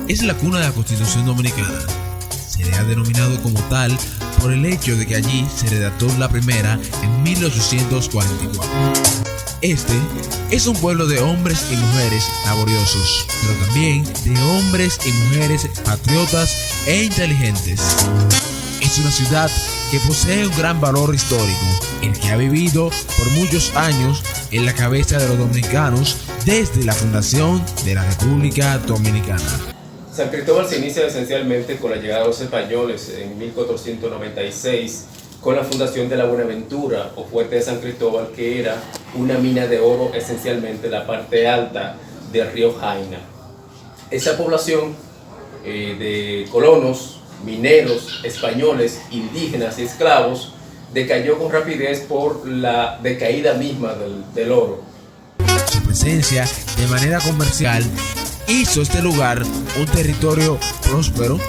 es la cuna de la Constitución Dominicana. Se le ha denominado como tal por el hecho de que allí se redactó la primera en 1844. Este es un pueblo de hombres y mujeres laboriosos, pero también de hombres y mujeres patriotas e inteligentes. Es una ciudad que posee un gran valor histórico, el que ha vivido por muchos años en la cabeza de los dominicanos desde la fundación de la República Dominicana. San Cristóbal se inicia esencialmente con la llegada de los españoles en 1496, con la fundación de la Buenaventura o Fuerte de San Cristóbal, que era una mina de oro esencialmente en la parte alta del río Jaina. Esa población de colonos, mineros, españoles, indígenas y esclavos decayó con rapidez por la decaída misma del oro. Su presencia de manera comercial hizo este lugar un territorio próspero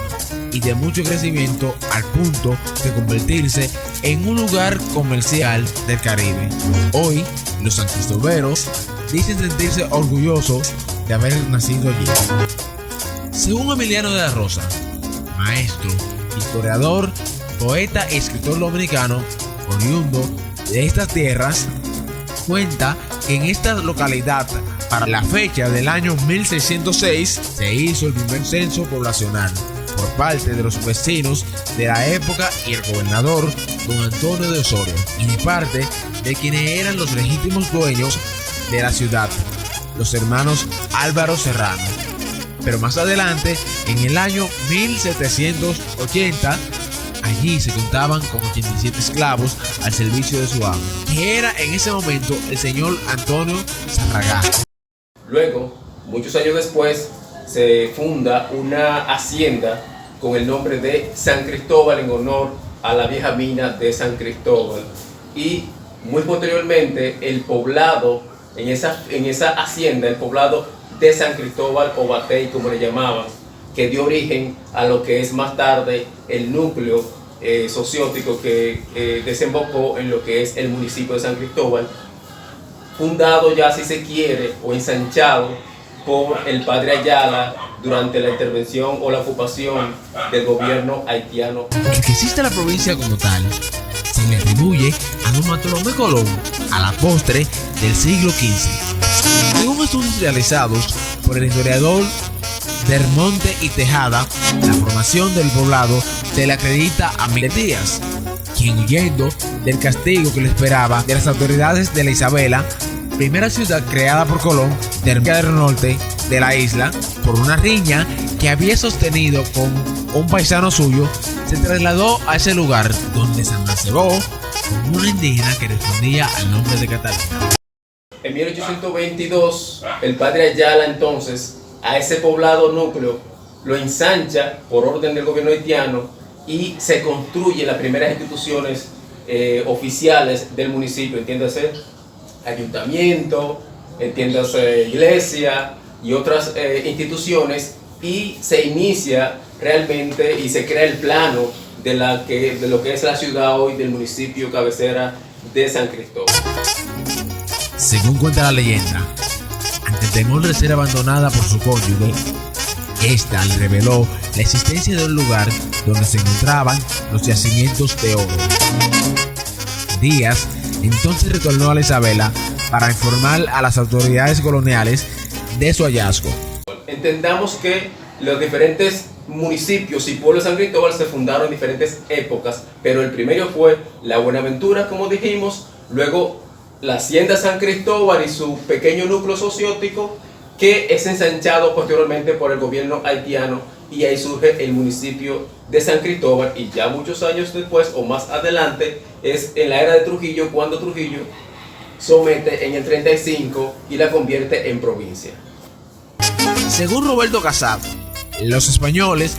y de mucho crecimiento al punto de convertirse en un lugar comercial del Caribe. Hoy, los sancristoberos dicen sentirse orgullosos de haber nacido allí. Según Emiliano de la Rosa, maestro, historiador, poeta y escritor dominicano, oriundo de estas tierras, cuenta que en esta localidad, para la fecha del año 1606, se hizo el primer censo poblacional por parte de los vecinos de la época y el gobernador don Antonio de Osorio, y de parte de quienes eran los legítimos dueños de la ciudad, los hermanos Álvaro Serrano. Pero más adelante, en el año 1780, allí se contaban con 87 esclavos al servicio de su amo, que era en ese momento el señor Antonio Zarragá. Luego, muchos años después, se funda una hacienda con el nombre de San Cristóbal en honor a la vieja mina de San Cristóbal. Y muy posteriormente, el poblado, en esa hacienda, el poblado de San Cristóbal o Batey, como le llamaban, que dio origen a lo que es más tarde el núcleo sociótico que desembocó en lo que es el municipio de San Cristóbal, fundado ya, si se quiere, o ensanchado por el padre Ayala durante la intervención o la ocupación del gobierno haitiano. El que existe la provincia como tal se le atribuye a don Bartolomé Colón a la postre del siglo XV. Según estudios realizados por el historiador Dermonte y Tejada, la formación del poblado se le acredita a Miguel Díaz, quien, huyendo del castigo que le esperaba de las autoridades de la Isabela, primera ciudad creada por Colón del norte de la isla, por una riña que había sostenido con un paisano suyo, se trasladó a ese lugar, donde se amancebó con una indígena que respondía al nombre de Catalina. En 1822, el padre Ayala entonces a ese poblado núcleo lo ensancha por orden del gobierno haitiano y se construyen las primeras instituciones oficiales del municipio, entiéndase ayuntamiento, entiéndase iglesia y otras instituciones, y se inicia realmente y se crea el plano de lo que es la ciudad hoy del municipio cabecera de San Cristóbal. Según cuenta la leyenda, ante el temor de ser abandonada por su cónyuge, esta le reveló la existencia de un lugar donde se encontraban los yacimientos de oro. Díaz entonces retornó a la Isabela para informar a las autoridades coloniales de su hallazgo. Entendamos que los diferentes municipios y pueblos de San Cristóbal se fundaron en diferentes épocas, pero el primero fue la Buenaventura, como dijimos, luego la hacienda San Cristóbal y su pequeño núcleo sociótico, que es ensanchado posteriormente por el gobierno haitiano, y ahí surge el municipio de San Cristóbal, y ya muchos años después o más adelante es en la era de Trujillo cuando Trujillo somete en el 35 y la convierte en provincia. Según Roberto Casado, los españoles,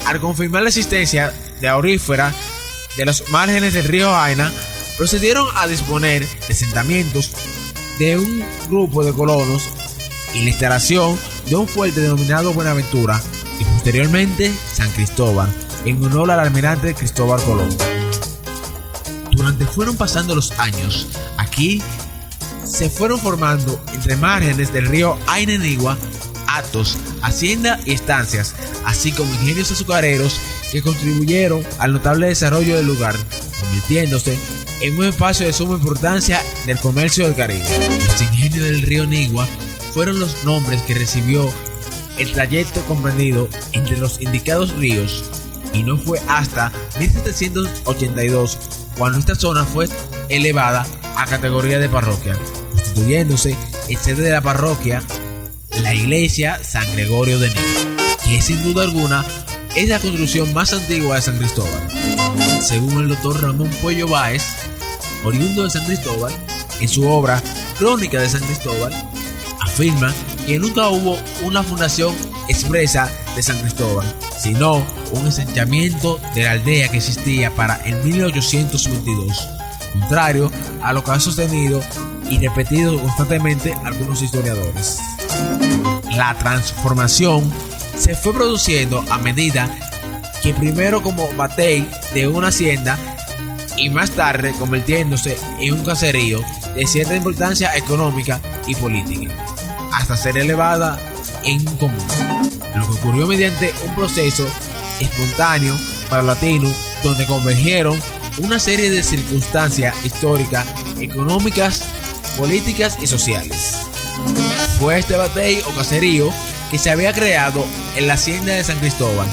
al confirmar la existencia de aurífera de los márgenes del río Jaina, procedieron a disponer de asentamientos de un grupo de colonos y la instalación de un fuerte denominado Buenaventura y posteriormente San Cristóbal, en honor al almirante Cristóbal Colón. Durante fueron pasando los años, aquí se fueron formando entre márgenes del río Ainenigua hatos, hacienda y estancias, así como ingenios azucareros que contribuyeron al notable desarrollo del lugar, convirtiéndose en un espacio de suma importancia del comercio del Caribe. Los ingenios del río Nigua fueron los nombres que recibió el trayecto comprendido entre los indicados ríos, y no fue hasta 1782 cuando esta zona fue elevada a categoría de parroquia, constituyéndose en sede de la parroquia la iglesia San Gregorio de Nigua, que sin duda alguna es la construcción más antigua de San Cristóbal. Según el doctor Ramón Puello Báez, oriundo de San Cristóbal, en su obra Crónica de San Cristóbal, afirma que nunca hubo una fundación expresa de San Cristóbal, sino un ensanchamiento de la aldea que existía para el 1822, contrario a lo que han sostenido y repetido constantemente algunos historiadores. La transformación se fue produciendo a medida que primero como batey de una hacienda y más tarde convirtiéndose en un caserío de cierta importancia económica y política, hasta ser elevada en un común, lo que ocurrió mediante un proceso espontáneo paulatino donde convergieron una serie de circunstancias históricas, económicas, políticas y sociales. Fue este batey o caserío que se había creado en la hacienda de San Cristóbal,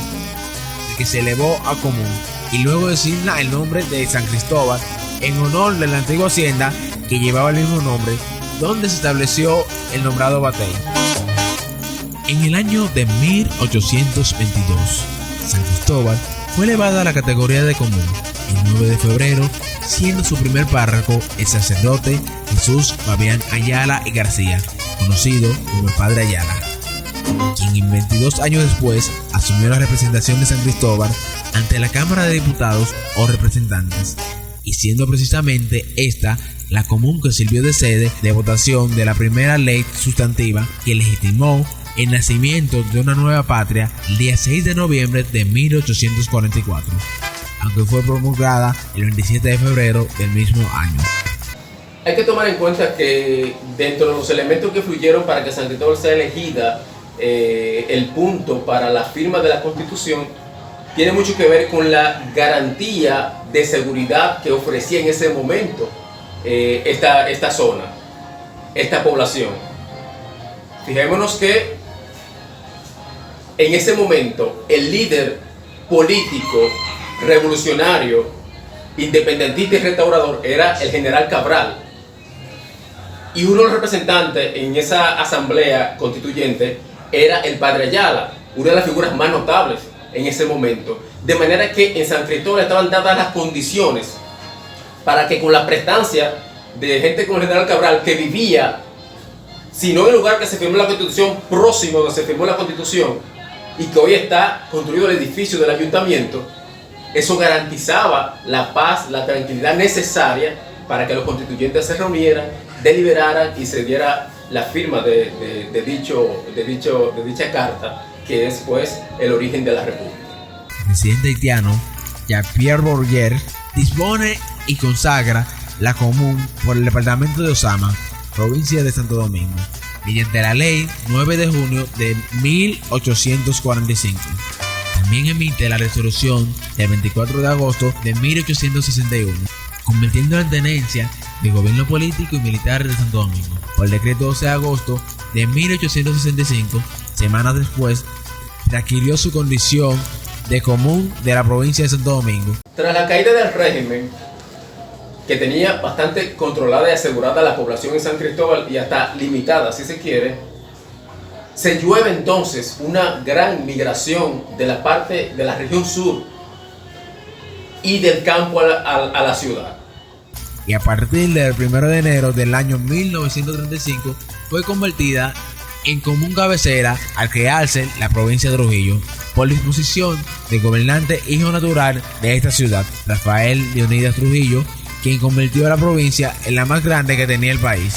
el que se elevó a común y luego designa el nombre de San Cristóbal en honor de la antigua hacienda que llevaba el mismo nombre, donde se estableció el nombrado batey. En el año de 1822, San Cristóbal fue elevada a la categoría de común el 9 de febrero, siendo su primer párroco el sacerdote Jesús Fabián Ayala y García, conocido como el Padre Ayala, quien 22 años después asumió la representación de San Cristóbal ante la Cámara de Diputados o Representantes, y siendo precisamente esta la común que sirvió de sede de votación de la primera ley sustantiva que legitimó el nacimiento de una nueva patria el día 6 de noviembre de 1844, aunque fue promulgada el 27 de febrero del mismo año. Hay que tomar en cuenta que dentro de los elementos que fluyeron para que San Cristóbal sea elegida el punto para la firma de la Constitución, tiene mucho que ver con la garantía de seguridad que ofrecía en ese momento esta zona, esta población. Fijémonos que en ese momento el líder político, revolucionario, independentista y restaurador era el general Cabral, y uno de los representantes en esa asamblea constituyente era el Padre Ayala, una de las figuras más notables en ese momento, de manera que en San Cristóbal estaban dadas las condiciones para que con la prestancia de gente como el general Cabral, que vivía, si no en el lugar que se firmó la Constitución, próximo donde se firmó la Constitución, y que hoy está construido el edificio del ayuntamiento, eso garantizaba la paz, la tranquilidad necesaria para que los constituyentes se reunieran, deliberaran y se diera la firma de dicha carta, que es pues el origen de la República. El presidente haitiano Jean-Pierre Bourdieu dispone y consagra la común por el departamento de Osama, provincia de Santo Domingo, mediante la ley 9 de junio de 1845. También emite la resolución del 24 de agosto de 1861, convirtiendo en tenencia de gobierno político y militar de Santo Domingo. Por el decreto 12 de agosto de 1865, semanas después, readquirió su condición de común de la provincia de Santo Domingo. Tras la caída del régimen, que tenía bastante controlada y asegurada la población en San Cristóbal y hasta limitada, si se quiere, se llueve entonces una gran migración de la parte de la región sur y del campo a la ciudad. Y a partir del 1 de enero del año 1935 fue convertida en común cabecera al crearse la provincia de Trujillo por disposición del gobernante hijo natural de esta ciudad, Rafael Leónidas Trujillo, quien convirtió a la provincia en la más grande que tenía el país.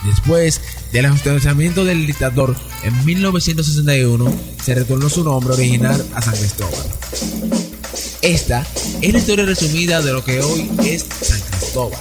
Después del ajusticiamiento del dictador en 1961, se retornó su nombre original a San Cristóbal. Esta es la historia resumida de lo que hoy es San Cristóbal.